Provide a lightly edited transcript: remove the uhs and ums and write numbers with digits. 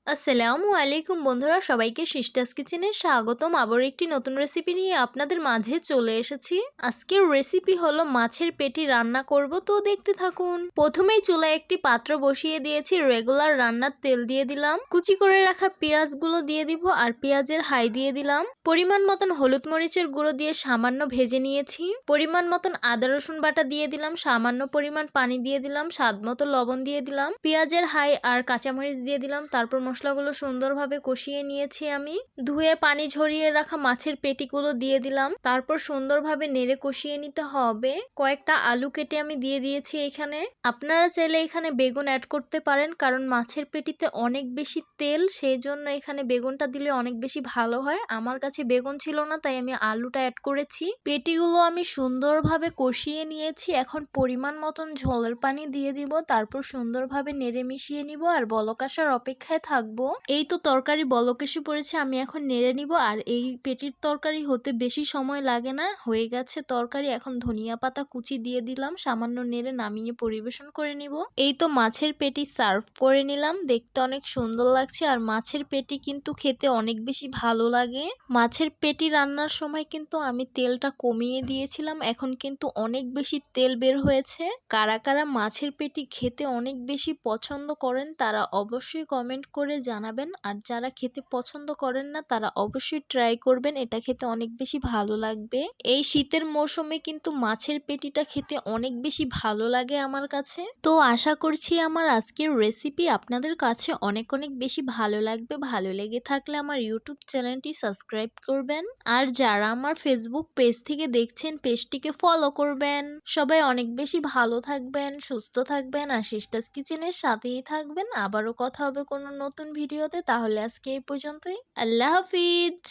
আসসালামু আলাইকুম বন্ধুরা, সবাইকে সিস্টার্স কিচেনে স্বাগতম। আবার একটি নতুন রেসিপি নিয়ে আপনাদের মাঝে চলে এসেছি। আজকের রেসিপি হলো মাছের পেটি রান্না করব, তো দেখতে থাকুন। প্রথমেই চুলায় একটি পাত্র বসিয়ে দিয়েছি, রেগুলার রান্নার তেল দিয়ে দিলাম, কুচি করে রাখা পেঁয়াজগুলো দিয়ে দিব আর পেঁয়াজের হাই দিয়ে দিলাম। পরিমাণ মতন হলুদ মরিচের গুঁড়ো দিয়ে সামান্য ভেজে নিয়েছি। পরিমাণ মতন আদা রসুন বাটা দিয়ে দিলাম, সামান্য পরিমাণ পানি দিয়ে দিলাম, স্বাদ মতো লবণ দিয়ে দিলাম, পেঁয়াজের হাই আর কাঁচামরিচ দিয়ে দিলাম। তারপর মশলাগুলো সুন্দরভাবে কষিয়ে নিয়েছি আমি। ধুয়ে পানি ঝরিয়ে রাখা মাছের পেটিগুলো দিয়ে দিলাম। তারপর সুন্দরভাবে নেড়ে কষিয়ে নিতে হবে। কয়েকটা আলু কেটে আমি দিয়ে দিয়েছি এখানে। আপনারা চাইলে এখানে বেগুন অ্যাড করতে পারেন, কারণ মাছের পেটিতে অনেক বেশি তেল, সেই জন্য এখানে বেগুনটা দিলে অনেক বেশি ভালো হয়। আমার কাছে বেগুন ছিল না, তাই আমি আলুটা অ্যাড করেছি। পেটিগুলো আমি সুন্দরভাবে কষিয়ে নিয়েছি। এখন পরিমাণ মতন ঝোলের পানি দিয়ে দিব, তারপর সুন্দরভাবে নেড়ে মিশিয়ে নিব আর বলক আসার অপেক্ষায় থাকবো। এই তো তরকারি বলক এসে পড়েছে, আমি এখন নেড়ে নিব। আর এই পেটির তরকারি হতে বেশি সময় লাগে না, হয়ে গেছে তরকারি। এখন ধনিয়া পাতা কুচি দিয়ে দিলাম, সামান্য নেড়ে নামিয়ে পরিবেশন করে নিব। এই তো মাছের পেটি সার্ভ করে নিলাম, দেখতে অনেক সুন্দর লাগছে। আর মাছের পেটি কিন্তু খেতে অনেক বেশি ভালো লাগে। মাছের পেটি রান্নার সময় কিন্তু আমি তেলটা কমিয়ে দিয়েছিলাম, এখন কিন্তু অনেক বেশি তেল বের হয়েছে। কারা কারা মাছের পেটি খেতে অনেক বেশি পছন্দ করেন তারা অবশ্যই কমেন্ট করে জানাবেন। আর যারা খেতে পছন্দ করেন না তারা অবশ্যই ট্রাই করবেন, এটা খেতে অনেক বেশি ভালো লাগবে। এই শীতের মৌসুমে কিন্তু মাছের পেটিটা খেতে অনেক বেশি ভালো লাগে আমার কাছে। তো আশা করছি আমার আজকের রেসিপি আপনাদের কাছে অনেক অনেক বেশি ভালো লাগবে। ভালো লেগে থাকলে আমার ইউটিউব চ্যানেলটি সাবস্ক্রাইব করবেন, আর যারা আমার ফেসবুক পেজ থেকে দেখছেন পেজটিকে ফলো করবেন। সবাই অনেক বেশি ভালো থাকবেন, সুস্থ থাকবেন আর সিস্টার্স কিচেনের সাথেই থাকবেন। আবারও কথা হবে কোনো নতুন ভিডিওতে। তাহলে আজকে এই পর্যন্তই। আল্লাহ হাফিজ।